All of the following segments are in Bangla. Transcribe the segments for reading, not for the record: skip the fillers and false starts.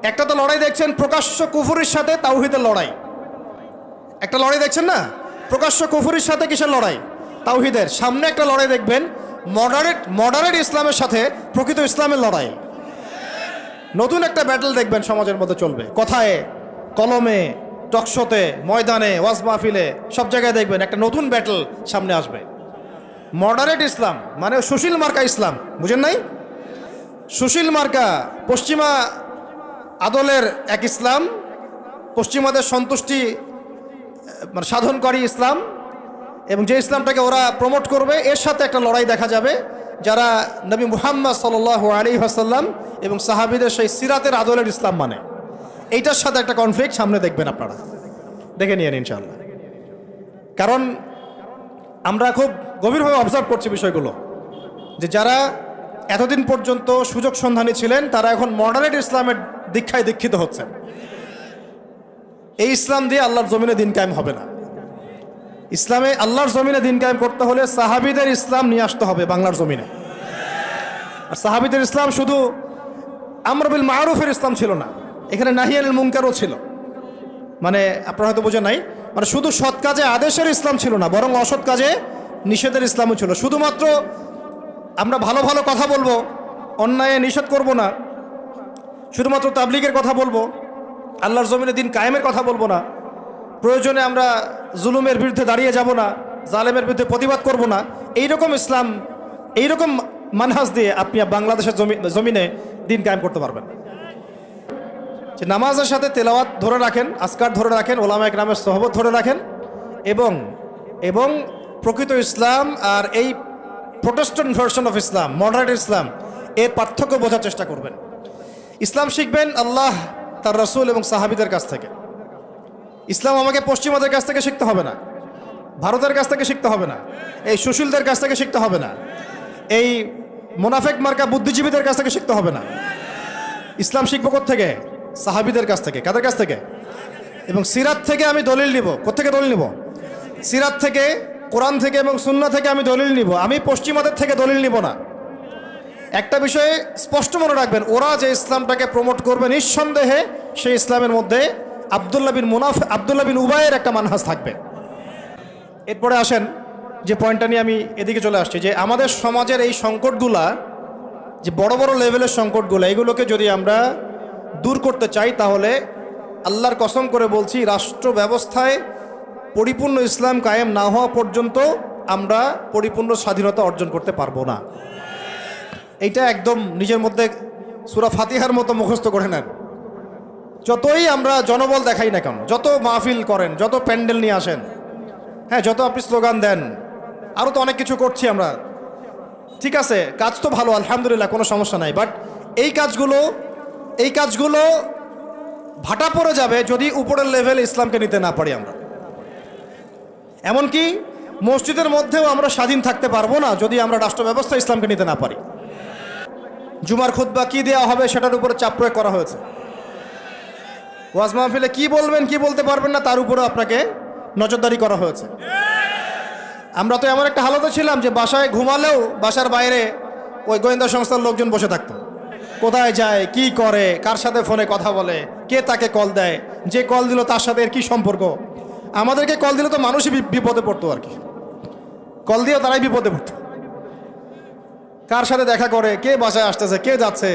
একটা তো লড়াই দেখছেন প্রকাশ্য কুফুরির সাথে তাওহীদের লড়াই, একটা লড়াই দেখছেন না, প্রকাশ্য কুফুরির সাথে কিসের লড়াই? তাওহীদের। সামনে একটা লড়াই দেখবেন মডারেট ইসলামের সাথে প্রকৃত ইসলামের লড়াই। নতুন একটা ব্যাটল দেখবেন সমাজের মধ্যে চলবে, কথায় কলমে, টকশোতে, ময়দানে, ওয়াজ মাহফিলে, সব জায়গায় দেখবেন একটা নতুন ব্যাটল সামনে আসবে। মডারেট ইসলাম মানে সুশীল মার্কা ইসলাম, বুঝেন নাই? সুশীল মার্কা পশ্চিমা আদলের এক ইসলাম, পশ্চিমাদের সন্তুষ্টি মানে সাধনকারী ইসলাম, এবং যে ইসলামটাকে ওরা প্রমোট করবে, এর সাথে একটা লড়াই দেখা যাবে যারা নবী মুহাম্মদ সাল্লাল্লাহু আলাইহি ওয়াসাল্লাম এবং সাহাবীদের সেই সিরাতের আদলের ইসলাম মানে, এইটার সাথে একটা কনফ্লিক্ট সামনে দেখবেন আপনারা, দেখে নিয়েন ইনশাআল্লাহ। কারণ আমরা খুব গভীরভাবে অবজার্ভ করছি বিষয়গুলো, যে যারা এতদিন পর্যন্ত সুযোগ সন্ধানী ছিলেন তারা এখন মডারেট ইসলামের দীক্ষায় দীক্ষিত হচ্ছেন। এই ইসলাম দিয়ে আল্লাহর জমিনে দিন কায়েম হবে না। ইসলামে আল্লাহর জমিনে দিন কায়েম করতে হলে সাহাবীদের ইসলাম নিয়ে আসতে হবে বাংলার জমিনে। আর সাহাবীদের ইসলাম শুধু আমর বিল মারুফের ইসলাম ছিল না, এখানে নাহি আনিল মুনকারও ছিল। মানে আপনারা হয়তো বোঝেন নাই, মানে শুধু সৎ কাজে আদেশের ইসলাম ছিল না, বরং অসৎ কাজে নিষেধের ইসলামও ছিল। শুধুমাত্র আমরা ভালো ভালো কথা বলবো, অন্যায় নিষেধ করব না, শুধুমাত্র তাবলীগের কথা বলবো, আল্লাহর জমিনে দিন কায়েমের কথা বলবো না, প্রয়োজনে আমরা জুলুমের বিরুদ্ধে দাঁড়িয়ে যাব না, জালেমের বিরুদ্ধে প্রতিবাদ করব না, এইরকম ইসলাম, এইরকম মানহাজ দিয়ে আপনি বাংলাদেশের জমিনে দিন কায়েম করতে পারবেন। যে নামাজের সাথে তেলাওয়াত ধরে রাখেন, আসকার ধরে রাখেন, ওলামা ইকরামের সোহবত ধরে রাখেন, এবং প্রকৃত ইসলাম আর এই Protestant version of Islam, moderate Islam, এর পার্থক্য বোঝার চেষ্টা করবেন। ইসলাম শিখবেন আল্লাহ, তার রাসূল এবং সাহাবীদের কাছ থেকে। ইসলাম আমাকে পশ্চিমাদের কাছ থেকে শিখতে হবে না, ভারতের কাছ থেকে শিখতে হবে না, এই সুশীলদের কাছ থেকে শিখতে হবে না, এই মুনাফেক মার্কা বুদ্ধিজীবীদের কাছ থেকে শিখতে হবে না। ইসলাম শিখবো কোত্থেকে? সাহাবীদের কাছ থেকে। কাদের কাছ থেকে? এবং সিরাত থেকে আমি দলিল নিব। কোত্থেকে দলিল নিব? সিরাত থেকে, কোরআন থেকে এবং সুন্নাহ থেকে আমি দলিল নিব। আমি পশ্চিমাদের থেকে দলিল নিব না। একটা বিষয়ে স্পষ্ট মনে রাখবেন, ওরা যে ইসলামটাকে প্রমোট করবে নিঃসন্দেহে সেই ইসলামের মধ্যে আব্দুল্লাহ বিন উবাইয়ের একটা মানহাজ থাকবে। এরপরে আসেন যে পয়েন্টটা নিয়ে আমি এদিকে চলে আসছি, যে আমাদের সমাজের এই সংকটগুলা, যে বড় বড় লেভেলের সংকটগুলো, এগুলোকে যদি আমরা দূর করতে চাই তাহলে আল্লাহর কসম করে বলছি, রাষ্ট্র ব্যবস্থায় পরিপূর্ণ ইসলাম কায়েম না হওয়া পর্যন্ত আমরা পরিপূর্ণ স্বাধীনতা অর্জন করতে পারবো না। এইটা একদম নিজের মধ্যে সূরা ফাতিহার মতো মুখস্থ করে নেন। যতই আমরা জনবল দেখাই না কেন, যত মাহফিল করেন, যত প্যান্ডেল নিয়ে আসেন, হ্যাঁ, যত আপনি স্লোগান দেন, আরও তো অনেক কিছু করছি আমরা, ঠিক আছে, কাজ তো ভালো, আলহামদুলিল্লাহ, কোনো সমস্যা নাই। বাট এই কাজগুলো ভাটা পড়ে যাবে যদি উপরের লেভেলে ইসলামকে নিতে না পারি আমরা। এমনকি মসজিদের মধ্যেও আমরা স্বাধীন থাকতে পারবো না যদি আমরা রাষ্ট্র ব্যবস্থা ইসলামকে নিতে না পারি। জুমার খুতবা কি দেওয়া হবে সেটার উপরে চাপ প্রয়োগ করা হয়েছে। ওয়াজ মাহফিলে কি বলবেন কি বলতে পারবেন না তার উপরে আপনাকে নজরদারি করা হয়েছে। আমরা তো এমন একটা হালতে ছিলাম যে বাসায় ঘুমালেও বাসার বাইরে ওই গোয়েন্দা সংস্থার লোকজন বসে থাকতো, কোথায় যায়, কি করে, কার সাথে ফোনে কথা বলে, কে তাকে কল দেয়, যে কল দিল তার সাথে এর কী সম্পর্ক। আমাদেরকে কল দিলে তো মানুষই বিপদে পড়তো, আর কি, কল দিয়ে তারাই বিপদে পড়তো, কার সাথে দেখা করে, কে বাসায় আসতেছে, কে যাচ্ছে।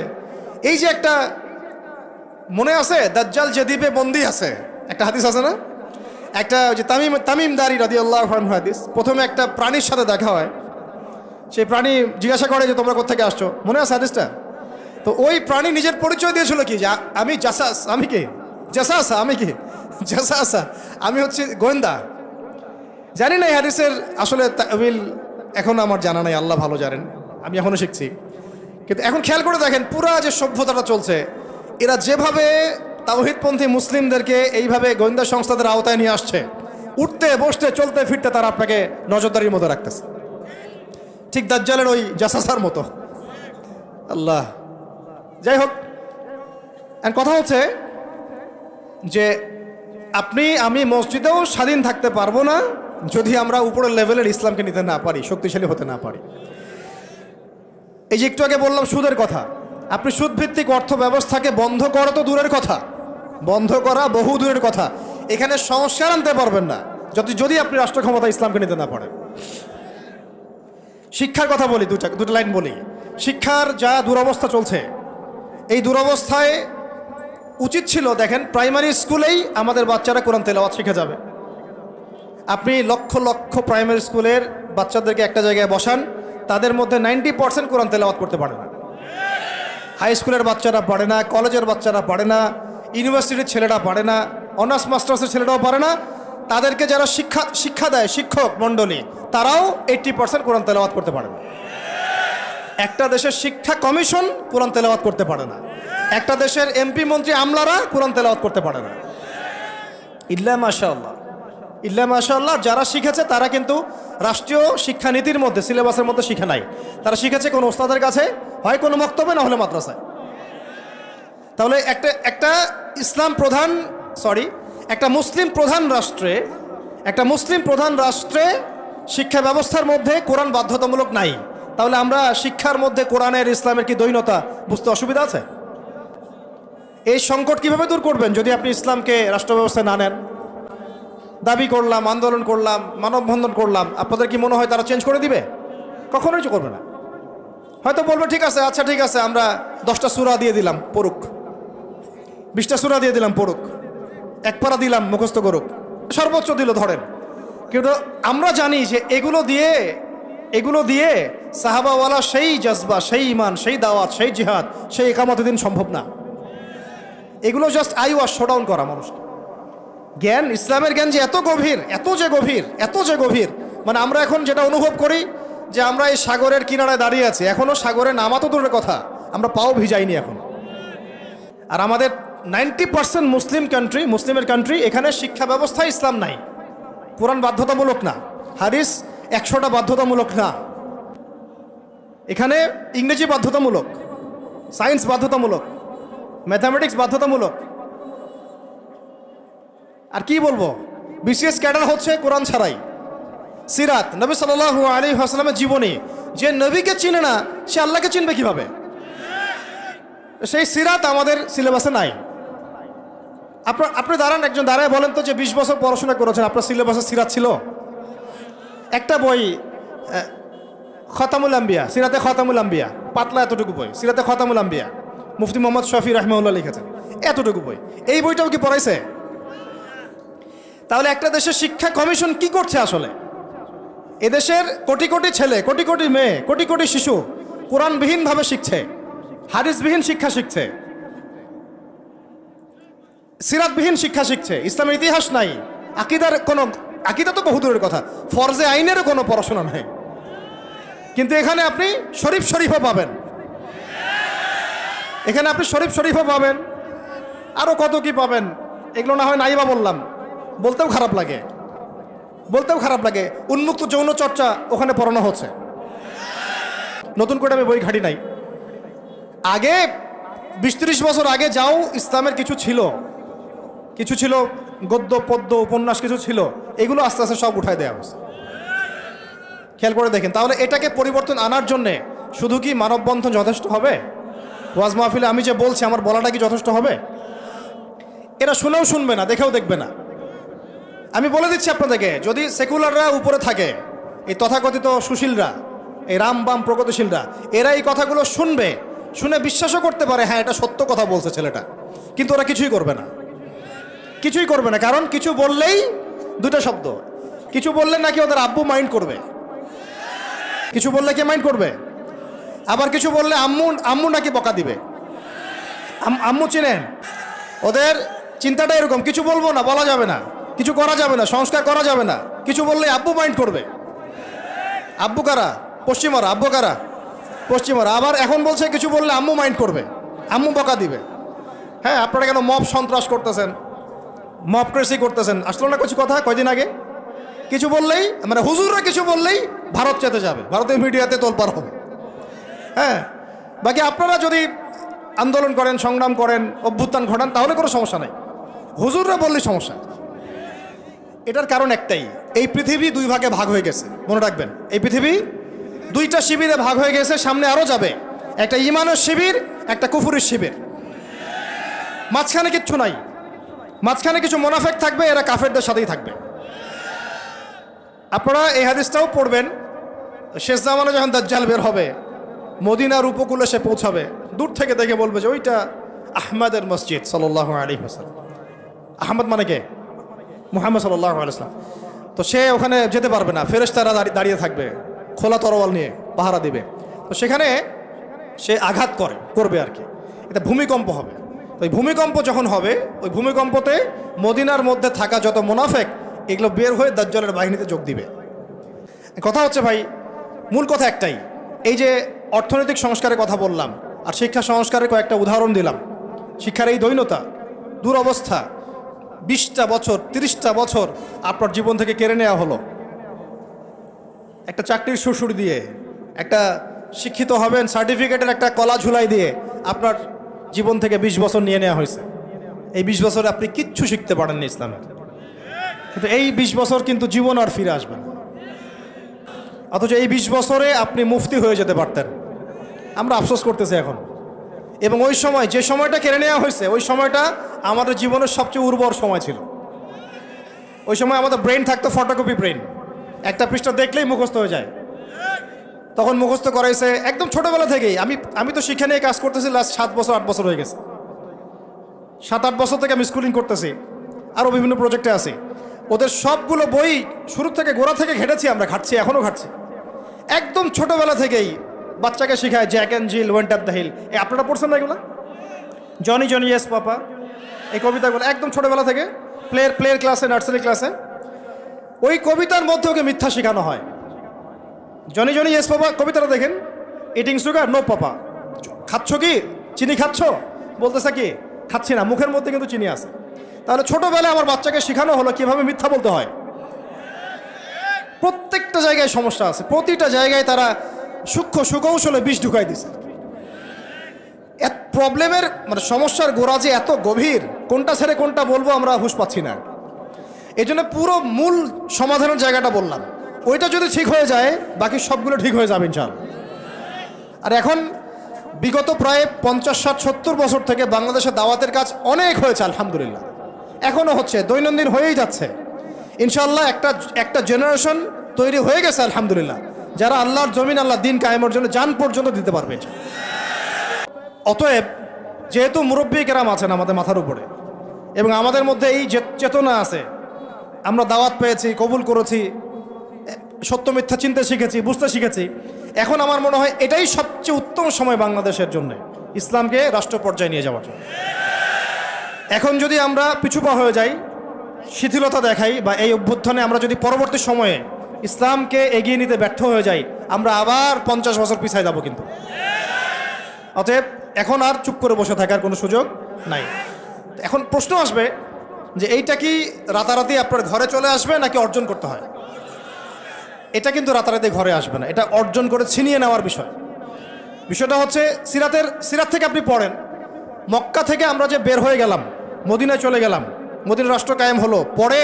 এই যে একটা, মনে আছে দাজ্জাল যে দ্বীপে বন্দি আছে, একটা হাদিস আছে না, একটা যে তামিমদারি রাদিয়াল্লাহু আনহু হাদিস, প্রথমে একটা প্রাণীর সাথে দেখা হয়, সেই প্রাণী জিজ্ঞাসা করে যে তোমরা কোথা থেকে আসছো, মনে আছে হাদিসটা? তো ওই প্রাণী নিজের পরিচয় দিয়েছিল কি, যে আমি জাসাস, আমি কি জাসাসা, আমি কি জাসাসা, আমি হচ্ছে গোয়েন্দা। জানি না এই হাদিসের আসলে তাবিল এখন আমার জানা নাই, আল্লাহ ভালো জানেন, আমি এখনও শিখছি। কিন্তু এখন খেয়াল করে দেখেন, পুরা যে সভ্যতাটা চলছে, এরা যেভাবে তাওহীদপন্থী মুসলিমদেরকে এইভাবে গোয়েন্দা সংস্থাদের আওতায় নিয়ে আসছে, উঠতে বসতে চলতে ফিরতে তারা আপনাকে নজরদারির মতো রাখতেছে, ঠিক দাজ্জালের ওই জাসাসার মতো। আল্লাহ, যাই হোক, কথা হচ্ছে যে আমি মসজিদেও স্বাধীন থাকতে পারবো না যদি আমরা উপরের লেভেলের ইসলামকে নিতে না পারি, শক্তিশালী হতে না পারি। এই যে একটু আগে বললাম সুদের কথা, আপনি সুদভিত্তিক অর্থ ব্যবস্থাকে বন্ধ করা তো দূরের কথা, বন্ধ করা বহু দূরের কথা, এখানে সংস্কার আনতে পারবেন না যদি আপনি রাষ্ট্র ক্ষমতা ইসলামকে নিতে না পারেন। শিক্ষার কথা বলি, দুটো লাইন বলি। শিক্ষার যা দুরবস্থা চলছে, এই দুরবস্থায় উচিত ছিল দেখেন প্রাইমারি স্কুলেই আমাদের বাচ্চারা কোরআন তেলাওয়াত শিখে যাবে। আপনি লক্ষ লক্ষ প্রাইমারি স্কুলের বাচ্চাদেরকে একটা জায়গায় বসান, তাদের মধ্যে 90% কোরআন তেলাওয়াত করতে পারে না। হাই স্কুলের বাচ্চারা পারে না, কলেজের বাচ্চারা পারে না, ইউনিভার্সিটির ছেলেরা পারে না, অনার্স মাস্টার্সের ছেলেরাও পারে না। তাদেরকে যারা শিক্ষা দেয় শিক্ষক মণ্ডলী, তারাও 80% কোরআন তেলাওয়াত করতে পারে না। একটা দেশের শিক্ষা কমিশন কোরআন তেলাওয়াত করতে পারে না। একটা দেশের এমপি মন্ত্রী আমলারা কোরআন তেলাওয়াত করতে পারে না। ইল্লা মাশাআল্লাহ, ইল্লা মাশাআল্লাহ, যারা শিখেছে তারা কিন্তু রাষ্ট্রীয় শিক্ষানীতির মধ্যে সিলেবাসের মধ্যে শিখে নাই। তারা শিখেছে কোনো ওস্তাদের কাছে, হয় কোনো মক্তবে, না হলে মাদ্রাসায়। তাহলে একটা মুসলিম প্রধান রাষ্ট্রে শিক্ষা ব্যবস্থার মধ্যে কোরআন বাধ্যতামূলক নাই। তাহলে আমরা শিক্ষার মধ্যে কোরআনের ইসলামের কি দ্বৈনতা বুঝতে অসুবিধা আছে? এই সংকট কিভাবে দূর করবেন যদি আপনি ইসলামকে রাষ্ট্র ব্যবস্থায় না নেন? দাবি করলাম, আন্দোলন করলাম, মানববন্ধন করলাম, আপনাদের কি মনে হয় তারা চেঞ্জ করে দিবে? কখনোই করবে না। হয়তো বলবে ঠিক আছে, আচ্ছা ঠিক আছে, আমরা 10টা সূরা দিয়ে দিলাম পড়ুক, 20টা সূরা দিয়ে দিলাম পড়ুক, এক পারা দিলাম মুখস্থ করুক, সর্বোচ্চ দিল ধরেন। কিন্তু আমরা জানি যে এগুলো দিয়ে সাহাবাওয়ালা সেই জজবা, সেই ইমান, সেই দাওয়াত, সেই জিহাদ, সেই একামতের দিন সম্ভব না। এগুলো জাস্ট শোডাউন করা মানুষকে। জ্ঞান, ইসলামের জ্ঞান যে এত গভীর, মানে আমরা এখন যেটা অনুভব করি যে আমরা এই সাগরের কিনারায় দাঁড়িয়ে আছি, এখনো সাগরে নামা তো দূরের কথা, আমরা পাও ভিজাইনি এখন। আর আমাদের 90% মুসলিমের কান্ট্রি, এখানে শিক্ষা ব্যবস্থা ইসলাম নাই। কোরআন বাধ্যতামূলক না, হাদিস 100টা বাধ্যতামূলক না, এখানে ইংরেজি বাধ্যতামূলক, সায়েন্স বাধ্যতামূলক, ম্যাথামেটিক্স বাধ্যতামূলক। আর কি বলবো, বিসিএস ক্যাডার হচ্ছে কোরআন ছাড়াই। সিরাত, নবী সাল্লাল্লাহু আলাইহি ওয়াসাল্লামের জীবনী, যে নবীকে চিনে না সে আল্লাহকে চিনবে কিভাবে? সেই সিরাত আমাদের সিলেবাসে নাই। আপনি একজন দাঁড়ায় বলেন তো যে 20 বছর পড়াশোনা করেছেন, আপনার সিলেবাসে সিরাত ছিল? একটা বই খতামুল আম্বিয়া, সিরাতে খতামুল আম্বিয়া, পাতলা এতটুকু বই, সিরাতে খতামুল আম্বিয়া, মুফতি মোহাম্মদ শফি রাহমাহুল্লাহ লিখেছেন, এতটুকু বই। এই বইটাও কি পড়াইছে? তাহলে একটা দেশের শিক্ষা কমিশন কি করছে আসলে? এদেশের কোটি কোটি ছেলে, কোটি কোটি মেয়ে, কোটি কোটি শিশু কোরআনবিহীনভাবে শিখছে, হাদিসবিহীন শিক্ষা শিখছে, সিরাতবিহীন শিক্ষা শিখছে, ইসলামের ইতিহাস নাই, আকিদা তো বহু দূরের কথা, ফরজে আইনেরও কোনো পড়াশোনা নাই। কিন্তু এখানে আপনি শরীফও পাবেন, আরো কত কি পাবেন, এগুলো না হয় নাইবা বললাম, বলতেও খারাপ লাগে। উন্মুক্ত যৌন চর্চা ওখানে পড়ানো হচ্ছে। নতুন করে আমি বই ঘাটি নাই। আগে 20-30 বছর আগে যাও ইসলামের কিছু ছিল, গদ্য পদ্য উপন্যাস কিছু ছিল, এগুলো আস্তে আস্তে সব উঠায় দেওয়া হয়েছে। খেয়াল করে দেখেন। তাহলে এটাকে পরিবর্তন আনার জন্যে শুধু কি মানববন্ধন যথেষ্ট হবে? ওয়াজ মাহফিলে আমি যে বলছি আমার বলাটা কি যথেষ্ট হবে? এরা শুনেও শুনবে না, দেখেও দেখবে না। আমি বলে দিচ্ছি আপনাদেরকে, যদি সেকুলাররা উপরে থাকে, এই তথাকথিত সুশীলরা, এই রাম বাম প্রগতিশীলরা, এরা এই কথাগুলো শুনে বিশ্বাসও করতে পারে, হ্যাঁ এটা সত্য কথা বলছে ছেলেটা, কিন্তু ওরা কিছুই করবে না। কারণ কিছু বললেই দুটো শব্দ, কিছু বললে নাকি ওদের আব্বু মাইন্ড করবে, কিছু বললে কে মাইন্ড করবে, আবার কিছু বললে আম্মু নাকি বকা দিবে। আম্মু চিনেন? ওদের চিন্তাটা এরকম, কিছু বলবো না, বলা যাবে না, কিছু করা যাবে না, সংস্কার করা যাবে না, কিছু বললে আব্বু মাইন্ড করবে। আব্বু কারা? পশ্চিমারা। আব্বু কারা? পশ্চিমারা। আবার এখন বলছে কিছু বললে আম্মু মাইন্ড করবে, আম্মু বকা দিবে। হ্যাঁ, আপনারা কেন মব সন্ত্রাস করতেছেন, মবক্রেসি করতেছেন? আসলো না কিছু কথা কয়দিন আগে? কিছু বললেই, মানে হুজুররা কিছু বললেই ভারত চেতে যাবে, ভারতের মিডিয়াতে তোলপাড় হবে। হ্যাঁ, বাকি আপনারা যদি আন্দোলন করেন, সংগ্রাম করেন, অভ্যুত্থান ঘটান, তাহলে কোনো সমস্যা নাই। হুজুররা বললেই সমস্যা। এটার কারণ একটাই, এই পৃথিবী 2 ভাগে ভাগ হয়ে গেছে। মনে রাখবেন, এই পৃথিবী 2টা শিবিরে ভাগ হয়ে গেছে, সামনে আরও যাবে। একটা ইমানের শিবির, একটা কুফুরের শিবির, মাঝখানে কিচ্ছু নাই, মাঝখানে কিছু মুনাফিক থাকবে, এরা কাফেরদের সাথেই থাকবে। আপনারা এই হাদিসটাও পড়বেন, শেষ জামানে যখন দাজ্জাল বের হবে, মদিনার উপকূলে সে পৌঁছাবে, দূর থেকে দেখে বলবে যে ওইটা আহমদের মসজিদ সাল্লাল্লাহু আলাইহি ওয়াসাল্লাম। আহমদ মানে কে? মুহাম্মদ সাল্লাল্লাহু আলাইহি ওয়াসাল্লাম। তো সে ওখানে যেতে পারবে না, ফেরেশতারা দাঁড়িয়ে থাকবে খোলা তরোয়াল নিয়ে পাহারা দিবে। তো সেখানে সে আঘাত করবে আর কি, এটা ভূমিকম্প হবে। তো ওই ভূমিকম্প যখন হবে, ওই ভূমিকম্পতে মদিনার মধ্যে থাকা যত মুনাফিক এগুলো বের হয়ে দাজ্জালের বাহিনীতে যোগ দিবে। কথা হচ্ছে ভাই, মূল কথা একটাই, এই যে অর্থনৈতিক সংস্কারের কথা বললাম আর শিক্ষা সংস্কারের কয়েকটা উদাহরণ দিলাম, শিক্ষার এই দৈন্যতা, দুরবস্থা, 20টা বছর 30টা বছর আপনার জীবন থেকে কেড়ে নেওয়া হলো একটা চাকরির সুরসুরি দিয়ে, একটা শিক্ষিত হবেন সার্টিফিকেটের একটা কলা ঝুলাই দিয়ে আপনার জীবন থেকে 20 বছর নিয়ে নেওয়া হয়েছে। এই 20 বছরে আপনি কিচ্ছু শিখতে পারেননি ইসলামের, কিন্তু এই 20 বছর কিন্তু জীবন আর ফিরে আসবে না। অথচ এই 20 বছরে আপনি মুফতি হয়ে যেতে পারতেন। আমরা আফসোস করতেছি এখন। এবং ওই সময় যে সময়টা কেড়ে নেওয়া হয়েছে, ওই সময়টা আমাদের জীবনের সবচেয়ে উর্বর সময় ছিল। ওই সময় আমাদের ব্রেন থাকতো ফটোকপি ব্রেন, একটা পৃষ্ঠা দেখলেই মুখস্থ হয়ে যায়। তখন মুখস্থ করাইছে একদম ছোটোবেলা থেকেই। আমি তো শিক্ষা নিয়ে কাজ করতেছি লাস্ট 7 বছর 8 বছর হয়ে গেছে। 7-8 বছর থেকে আমি স্কুলিং করতেছি, আরও বিভিন্ন প্রজেক্টে আছি। ওদের সবগুলো বই শুরু থেকে গোড়া থেকে ঘেটেছি, আমরা খাচ্ছি, এখনও খাচ্ছি। একদম ছোটোবেলা থেকেই বাচ্চাকে শেখায় Jack and Jill, went up the hill. আপনারা পড়ছেন না এগুলো? জনি জনি ইয়েস পাপা, এই কবিতাগুলো একদম ছোটোবেলা থেকে প্লেয়ার ক্লাসে, নার্সারি ক্লাসে ওই কবিতার মধ্যে ওকে মিথ্যা শেখানো হয়। জনি জনি ইয়েস পাপা কবিতাটা দেখেন, ইটিং সুগার নো পাপা, খাচ্ছ কি চিনি খাচ্ছ, বলতেছে কি খাচ্ছি না, মুখের মধ্যে কিন্তু চিনি আছে। তাহলে ছোটোবেলায় আমার বাচ্চাকে শেখানো হলো কীভাবে মিথ্যা বলতে হয়। প্রত্যেকটা জায়গায় সমস্যা আছে, প্রতিটা জায়গায় তারা সূক্ষ্ম সুকৌশলে বিষ ঢুকাই দিছে। প্রবলেমের মানে সমস্যার গোড়া যে এত গভীর, কোনটা ছেড়ে কোনটা বলবো আমরা হুঁশ পাচ্ছি না। এই জন্য পুরো মূল সমাধানের জায়গাটা বললাম, ওইটা যদি ঠিক হয়ে যায় বাকি সবগুলো ঠিক হয়ে যাবে ইনশাআল্লাহ। আর এখন বিগত প্রায় 50, 60, 70 বছর থেকে বাংলাদেশের দাওয়াতের কাজ অনেক হয়েছে আলহামদুলিল্লাহ, এখনও হচ্ছে, দৈনন্দিন হয়েই যাচ্ছে ইনশাআল্লাহ। একটা জেনারেশন তৈরি হয়ে গেছে আলহামদুলিল্লাহ, যারা আল্লাহর জমিন, আল্লাহ দিন কায়েমের জন্য জান পর্যন্ত দিতে পারবে। অতএব যেহেতু মুরব্বী কেরাম আছেন আমাদের মাথার উপরে এবং আমাদের মধ্যে এই চেতনা আছে, আমরা দাওয়াত পেয়েছি, কবুল করেছি, সত্য মিথ্যা চিনতে শিখেছি, বুঝতে শিখেছি, এখন আমার মনে হয় এটাই সবচেয়ে উত্তম সময় বাংলাদেশের জন্য ইসলামকে রাষ্ট্র পর্যায়ে নিয়ে যাওয়ার জন্য। এখন যদি আমরা পিছুপা হয়ে যাই, শিথিলতা দেখাই, বা এই অভ্যুত্থানে আমরা যদি পরবর্তী সময়ে ইসলামকে এগিয়ে নিতে ব্যর্থ হয়ে যাই, আমরা আবার 50 বছর পিছায় যাব কিন্তু। অতএব এখন আর চুপ করে বসে থাকার কোনো সুযোগ নাই। এখন প্রশ্ন আসবে যে এইটা কি রাতারাতি আপনার ঘরে চলে আসবে নাকি অর্জন করতে হয়? এটা কিন্তু রাতারাতি ঘরে আসবে না, এটা অর্জন করে ছিনিয়ে নেওয়ার বিষয়। বিষয়টা হচ্ছে সিরাত থেকে আপনি পড়েন, মক্কা থেকে আমরা যে বের হয়ে গেলাম, মদিনায় চলে গেলাম, মদিনা রাষ্ট্র কায়েম হলো, পরে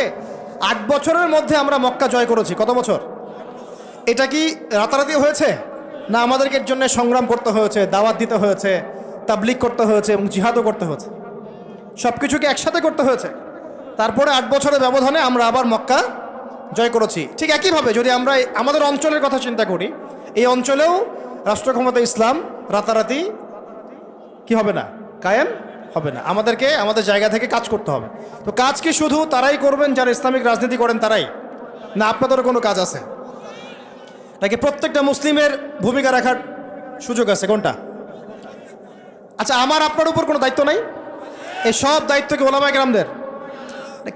8 বছরের মধ্যে আমরা মক্কা জয় করেছি। কত বছর? এটা কি রাতারাতি হয়েছে না আমাদেরকে এর জন্য সংগ্রাম করতে হয়েছে, দাওয়াত দিতে হয়েছে, তাবলিগ করতে হয়েছে এবং জিহাদও করতে হয়েছে, সব কিছুকে একসাথে করতে হয়েছে। তারপরে 8 বছরের ব্যবধানে আমরা আবার মক্কা জয় করেছি। ঠিক একইভাবে যদি আমরা আমাদের অঞ্চলের কথা চিন্তা করি, এই অঞ্চলেও রাষ্ট্র ক্ষমতা ইসলাম রাতারাতি কি হবে না, কায়েম হবে না। আমাদেরকে আমাদের জায়গা থেকে কাজ করতে হবে। তো কাজ কি শুধু তারাই করবেন যারা ইসলামিক রাজনীতি করেন তারাই, না আপনাদেরও কোনো কাজ আছে নাকি প্রত্যেকটা মুসলিমের ভূমিকা রাখার সুযোগ আছে? কোনটা? আচ্ছা, আমার আপনার উপর কোনো দায়িত্ব নাই? এই সব দায়িত্ব কি ওলামায়ে কেরামদের?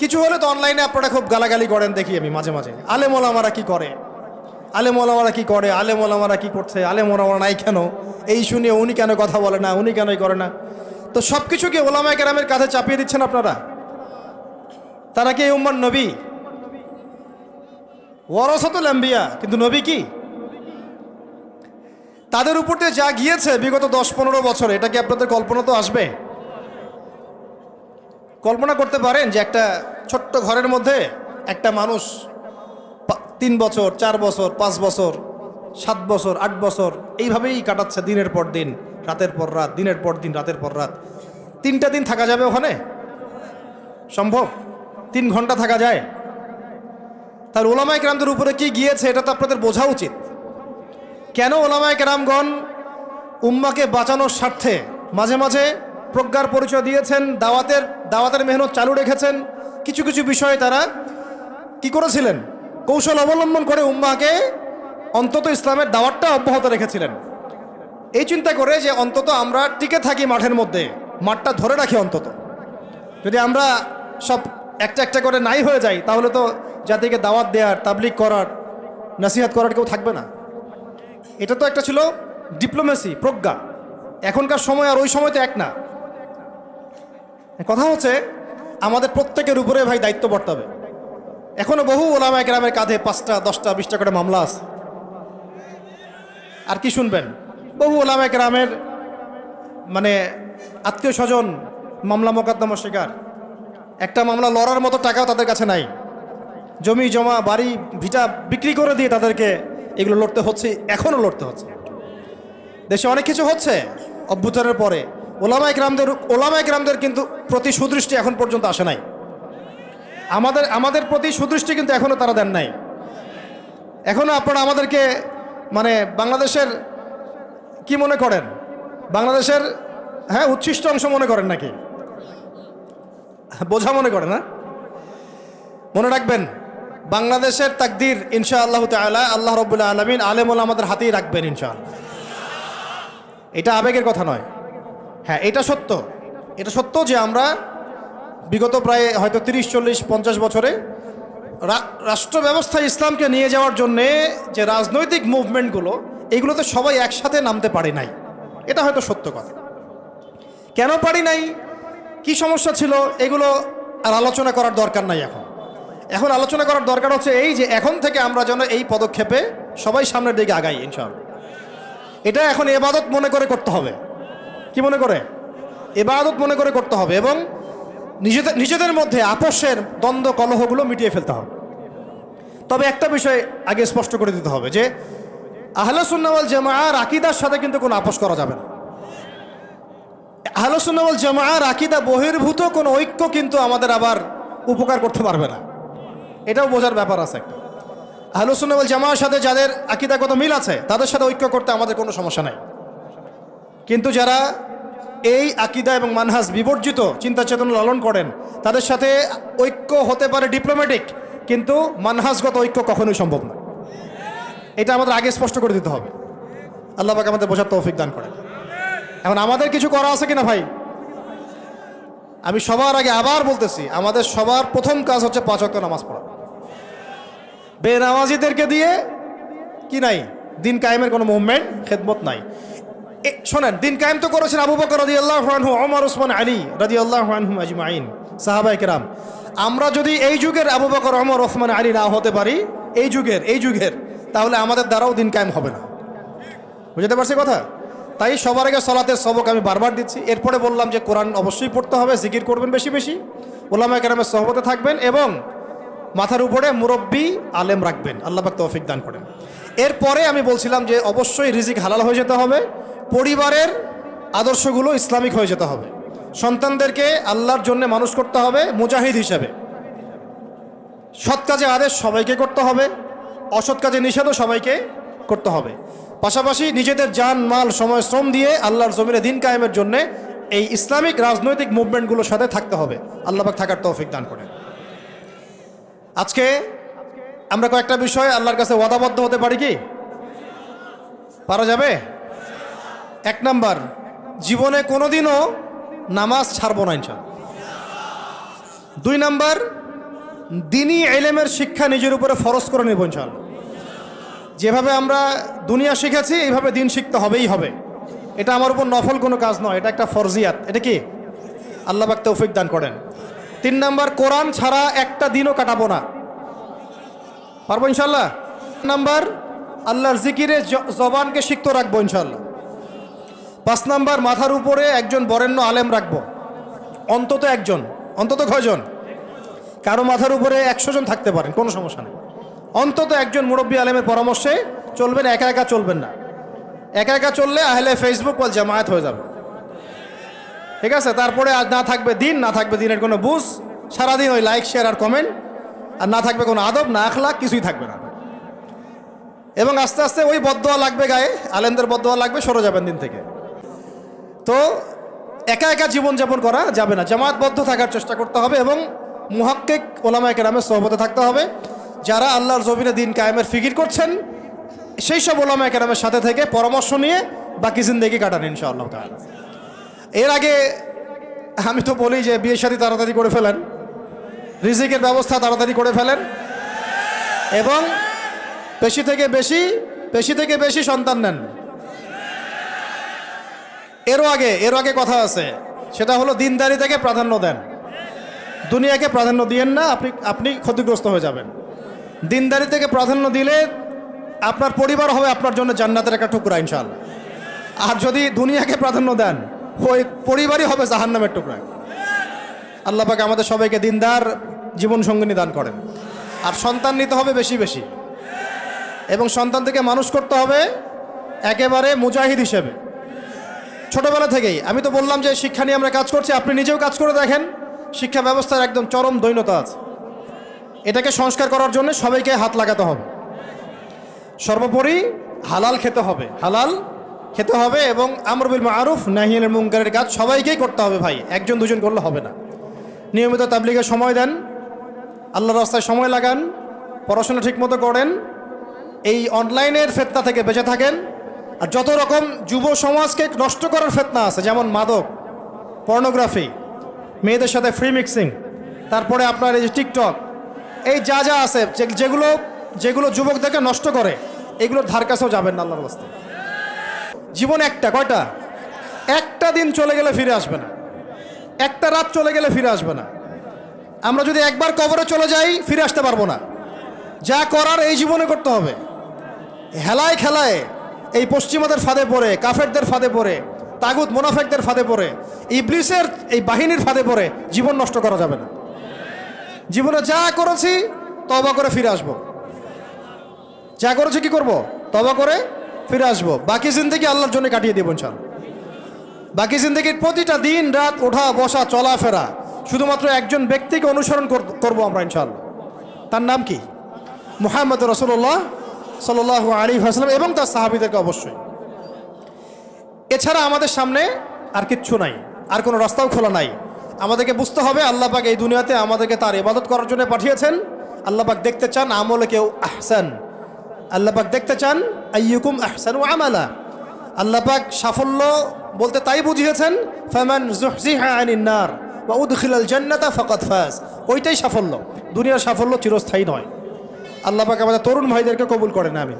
কিছু হলে তো অনলাইনে আপনারা খুব গালাগালি করেন, দেখি আমি মাঝে মাঝে, আলেম ওলামারা কি করে, আলেম ওলামারা কি করে, আলেম ওলামারা কি করছে, আলেম ওলামারা নাই কেন, এই শুনিয়ে উনি কেন কথা বলে না, উনি কেনই করে না। তো সব কিছু কি ওলামায়ে কেরামের কাঁধে চাপিয়ে দিচ্ছেন আপনারা? তারা কি এই উম্মার নবী? ওয়ারাসাতুল আম্বিয়া, কিন্তু নবী কি? তাদের উপর দিয়ে যা গিয়েছে বিগত 10-15 বছর, এটা কি আপনাদের কল্পনা তো আসবে? কল্পনা করতে পারেন যে একটা ছোট্ট ঘরের মধ্যে একটা মানুষ 3 বছর, 4 বছর, 5 বছর, 7 বছর, 8 বছর এইভাবেই কাটাচ্ছে দিনের পর দিন, রাতের পর রাত, দিনের পর দিন, রাতের পর রাত। 3টা দিন থাকা যাবে ওখানে? সম্ভব? 3 ঘন্টা থাকা যায়? তার ওলামায়ে কেরামদের উপরে কি গিয়েছে এটা তো আপনাদের বোঝা উচিত। কেন ওলামায়ে কেরামগণ উম্মাকে বাঁচানোর স্বার্থে মাঝে মাঝে প্রজ্ঞার পরিচয় দিয়েছেন, দাওয়াতের মেহনত চালু রেখেছেন। কিছু কিছু বিষয়ে তারা কি করেছিলেন? কৌশল অবলম্বন করে উম্মাকে অন্তত ইসলামের দাওয়াতটা অব্যাহত রেখেছিলেন, এই চিন্তা করে যে অন্তত আমরা টিকে থাকি মাঠের মধ্যে, মাঠটা ধরে রাখি। অন্তত যদি আমরা সব একটা একটা করে নাই হয়ে যাই, তাহলে তো জাতিকে দাওয়াত দেওয়ার, তাবলিগ করার, নসিহত করার কেউ থাকবে না। এটা তো একটা ছিল ডিপ্লোমেসি, প্রজ্ঞা। এখনকার সময় আর ওই সময় তো এক না। কথা হচ্ছে আমাদের প্রত্যেকের উপরে ভাই দায়িত্ব বর্তাবে। এখনো বহু ওলামায়ে কেরামের কাঁধে 5টা 10টা 20টা করে মামলা আছে। আর কি শুনবেন? বহু ওলামায়ে কেরামের মানে আত্মীয় স্বজন মামলা মোকদ্দমা শিকার। একটা মামলা লড়ার মতো টাকাও তাদের কাছে নাই। জমি জমা বাড়ি ভিটা বিক্রি করে দিয়ে তাদেরকে এগুলো লড়তে হচ্ছে, এখনও লড়তে হচ্ছে। দেশে অনেক কিছু হচ্ছে অভ্যুত্থানের পরে, ওলামায়ে কেরামদের কিন্তু প্রতি সুদৃষ্টি এখন পর্যন্ত আসে নাই। আমাদের প্রতি সুদৃষ্টি কিন্তু এখনও তারা দেন নাই। এখনও আপনারা আমাদেরকে মানে বাংলাদেশের কি মনে করেন? বাংলাদেশের উচ্ছিষ্ট অংশ মনে করেন নাকি? বোঝা মনে করেন না? মনে রাখবেন, বাংলাদেশের তাকদীর ইনশাআল্লাহ তাআলা আল্লাহ রাব্বুল আলামিন আলেম ওলামাদের হাতেই রাখবেন ইনশাআল্লাহ। এটা আবেগের কথা নয়। হ্যাঁ, এটা সত্য। এটা সত্য যে আমরা বিগত প্রায় হয়তো 30, 40, 50 বছরে রাষ্ট্র ব্যবস্থায় ইসলামকে নিয়ে যাওয়ার জন্যে যে রাজনৈতিক মুভমেন্টগুলো, এইগুলোতে সবাই একসাথে নামতে পারি নাই। এটা হয়তো সত্য কথা। কেন পারি নাই, কি সমস্যা ছিল, এগুলো আর আলোচনা করার দরকার নাই। এখন আলোচনা করার দরকার হচ্ছে এই যে এখন থেকে আমরা যেন এই পদক্ষেপে সবাই সামনের দিকে আগাই ইনশাআল্লাহ। এটা এখন ইবাদত মনে করে করতে হবে। কি মনে করে? ইবাদত মনে করে করতে হবে। এবং নিজেদের মধ্যে আপোষের দ্বন্দ্ব কলহগুলো মিটিয়ে ফেলতে হবে। তবে একটা বিষয় আগে স্পষ্ট করে দিতে হবে যে আহলে সুন্নাহ ওয়াল জামাআর আকীদার সাথে কিন্তু কোনো আপোষ করা যাবে না। আহলে সুন্নাহ ওয়াল জামাআর আকীদা বহির্ভূত কোনো ঐক্য কিন্তু আমাদের আবার উপকার করতে পারবে না। এটাও বোঝার ব্যাপার আছে একটা। আহলে সুন্নাহ ওয়াল জামাআর সাথে যাদের আকীদাগত মিল আছে তাদের সাথে ঐক্য করতে আমাদের কোনো সমস্যা নাই। কিন্তু যারা এই আকীদা এবং মানহাজ বিবর্জিত চিন্তা চেতনা লালন করেন, তাদের সাথে ঐক্য হতে পারে ডিপ্লোম্যাটিক, কিন্তু মানহাজগত ঐক্য কখনোই সম্ভব না। এটা আমাদের আগে স্পষ্ট করে দিতে হবে। আল্লাহ পাক আমাদের বোঝার তৌফিক দান করেন। এখন আমাদের কিছু করা আছে কিনা ভাই? আমি সবার আগে আবার বলতেছি, আমাদের সবার প্রথম কাজ হচ্ছে 5 ওয়াক্ত নামাজ পড়া। বেনামাজিদেরকে দিয়ে কি নাই? দিন কায়েমের কোনো মুভমেন্ট, খেদমত নাই। শোনেন, দিন কায়েম তো করেছেন আবু বকর রাদিয়াল্লাহু আনহু, ওমর, ওসমান, আলী রাদিয়াল্লাহু আনহুম আজমাইন, সাহাবায়ে কেরাম। আমরা যদি এই যুগের আবু বকর, ওমর, ওসমান, আলী না হতে পারি, এই যুগের, তাহলে আমাদের দ্বারাও দিন কায়েম হবে না। বুঝতে পারছি কথা? তাই সবার আগে সালাতের সবক আমি বারবার দিচ্ছি। এরপরে বললাম যে কোরআন অবশ্যই পড়তে হবে, জিকির করবেন বেশি বেশি, ওলামায়ে কেরামের সহবতে থাকবেন এবং মাথার উপরে মুরব্বী আলেম রাখবেন। আল্লাহ পাক তৌফিক দান করেন। এরপরে আমি বলছিলাম যে অবশ্যই রিজিক হালাল হয়ে যেতে হবে, পরিবারের আদর্শগুলো ইসলামিক হয়ে যেতে হবে, সন্তানদেরকে আল্লাহর জন্য মানুষ করতে হবে মুজাহিদ হিসেবে, সৎ কাজে আদেশ সবাইকে করতে হবে, অসৎ কাজে নিষেধও সবাইকে করতে হবে। পাশাপাশি নিজেদের জান মাল সময় শ্রম দিয়ে আল্লাহর জমিনে দিন কায়েমের জন্য এই ইসলামিক রাজনৈতিক মুভমেন্টগুলোর সাথে থাকতে হবে। আল্লাহ পাক থাকার তৌফিক দান করেন। আজকে আমরা কয়েকটা বিষয় আল্লাহর কাছে ওয়াদাবদ্ধ হতে পারি কি? পারা যাবে? 1 নাম্বার, জীবনে কোনোদিনও নামাজ ছাড়বো না ইনশাআল্লাহ। 2 নাম্বার, দ্বীনি ইলমের শিক্ষা নিজের উপরে ফরজ করে নেব ইনশাআল্লাহ। যেভাবে আমরা দুনিয়া শিখেছি এইভাবে দিন শিখতে হবেই হবে। এটা আমার উপর নফল কোনো কাজ নয়, এটা একটা ফরজিয়াত। এটা কি? আল্লাহ পাক তৌফিক দান করেন। 3 নাম্বার, কোরআন ছাড়া একটা দিনও কাটাবো না। পারবো ইনশাআল্লাহ? 4 নাম্বার, আল্লাহর জিকিরে জবানকে সিক্ত রাখবো ইনশাআল্লাহ। 5 নাম্বার, মাথার উপরে একজন বরেণ্য আলেম রাখবো, অন্তত একজন। অন্তত কয়জন? কারো মাথার উপরে 100 জন থাকতে পারেন, কোনো সমস্যা নেই। অন্তত একজন মুরব্বী আলেমের পরামর্শে চলবেন, একা একা চলবেন না। একা একা চললে আহলে ফেসবুক ওয়াল জামায়াত হয়ে যাবে, ঠিক আছে? তারপরে আজ না থাকবে দিন, না থাকবে দিনের কোনো বুঝ, সারাদিন ওই লাইক শেয়ার আর কমেন্ট, আর না থাকবে কোনো আদব, না আখলাক, কিছুই থাকবে না। এবং আস্তে আস্তে ওই বদদোয়া লাগবে গায়ে, আলেমদের বদদোয়া লাগবে, সরে যাবেন দিন থেকে। তো একা একা জীবনযাপন করা যাবে না, জামায়াতবদ্ধ থাকার চেষ্টা করতে হবে এবং মুহাক্কিক ওলামায়ে কেরামের সোহবতে থাকতে হবে। যারা আল্লাহর জমিনে দিন কায়েমের ফিকির করছেন সেই সব ওলামায়ে কেরামের সাথে থেকে পরামর্শ নিয়ে বাকি জিন্দেগি কাটান ইনশাআল্লাহ তাআলা। এর আগে আমি তো বলি যে বিয়ে শাদী তাড়াতাড়ি করে ফেলেন, রিজিকের ব্যবস্থা তাড়াতাড়ি করে ফেলেন এবং বেশি থেকে বেশি সন্তান নেন। এরও আগে কথা আছে, সেটা হলো দিনদারি থেকে প্রাধান্য দেন, দুনিয়াকে প্রাধান্য দিয়েন না, আপনি ক্ষতিগ্রস্ত হয়ে যাবেন। দিনদারি থেকে প্রাধান্য দিলে আপনার পরিবার হবে আপনার জন্য জান্নাতের একটা টুকরা ইনশাআল্লাহ। আর যদি দুনিয়াকে প্রাধান্য দেন, ওই পরিবারই হবে জাহান্নামের টুকরা। আল্লাহ পাক আমাদের সবাইকে দিনদার জীবন সঙ্গিনী দান করেন। আর সন্তান নিতে হবে বেশি বেশি, এবং সন্তান থেকে মানুষ করতে হবে একেবারে মুজাহিদ হিসেবে ছোটবেলা থেকেই। আমি তো বললাম যে শিক্ষা নিয়ে আমরা কাজ করছি, আপনি নিজেও কাজ করে দেখেন। শিক্ষা ব্যবস্থার একদম চরম দৈন্যতা আছে, এটাকে সংস্কার করার জন্য সবাইকে হাত লাগাতে হবে। সর্বোপরি হালাল খেতে হবে এবং আমর বিল মারুফ নাহি আনিল মুনকারের কাজ সবাইকেই করতে হবে ভাই, একজন দুজন করলে হবে না। নিয়মিত তাবলীগে সময় দেন, আল্লাহর রাস্তায় সময় লাগান, পড়াশোনা ঠিকমতো করেন, এই অনলাইনের ফিতনা থেকে বেঁচে থাকেন। আর যত রকম যুব সমাজকে নষ্ট করার ফিতনা আছে, যেমন মাদক, পর্নোগ্রাফি, মেয়েদের সাথে ফ্রি মিক্সিং, তারপরে আপনার এই যে টিকটক, এই যা আছে যেগুলো যুবকদেরকে নষ্ট করে, এগুলোর ধার কাছেও যাবেন না আল্লাহর রাস্তায়। জীবন একটা দিন চলে গেলে ফিরে আসবে না, একটা রাত চলে গেলে ফিরে আসবে না। আমরা যদি একবার কবরে চলে যাই ফিরে আসতে পারবো না। যা করার এই জীবনে করতে হবে। হেলায় খেলায় এই পশ্চিমাদের ফাঁদে পড়ে, কাফেরদের ফাঁদে পড়ে, তাগুত মুনাফিকদের ফাঁদে পড়ে, ইবলিসের এই বাহিনীর ফাঁদে পড়ে জীবন নষ্ট করা যাবে না। জীবনে যা করেছি তওবা করে ফিরে আসবো, যা করেছি কি করব, তওবা করে ফিরে আসবো। বাকি জিন্দেগি আল্লাহর জন্য কাটিয়ে দেব ইনশাআল্লাহ। বাকি জিন্দেগির প্রতিটা দিন রাত, ওঠা বসা চলাফেরা শুধুমাত্র একজন ব্যক্তিকে অনুসরণ করবো আমরা ইনশাআল্লাহ। তার নাম কি? মুহাম্মদ রাসূলুল্লাহ সাল্লাল্লাহু আলাইহি ওয়াসাল্লাম এবং তার সাহাবীদেরকে অবশ্যই। এছাড়া আমাদের সামনে আর কিচ্ছু নাই, আর কোনো রাস্তাও খোলা নাই। আমাদেরকে বুঝতে হবে আল্লাহ পাক এই দুনিয়াতে আমাদেরকে তার ইবাদত করার জন্য পাঠিয়েছেন। আল্লাহ পাক দেখতে চান আমলে কেউ আহসান, আল্লাহ পাক দেখতে চান আইয়ুকুম আহসানু আমালা। আল্লাহ পাক সাফল্য বলতে তাই বুঝিয়েছেন, ফামান যুহজিহা আনিন নার ওয়া উদখিলাল জান্নাতা ফাকাদ ফাজ। ওইটাই সাফল্য, দুনিয়ার সাফল্য চিরস্থায়ী নয়। আল্লাহ পাক আমাদের তরুণ ভাইদেরকে কবুল করেন, আমিন।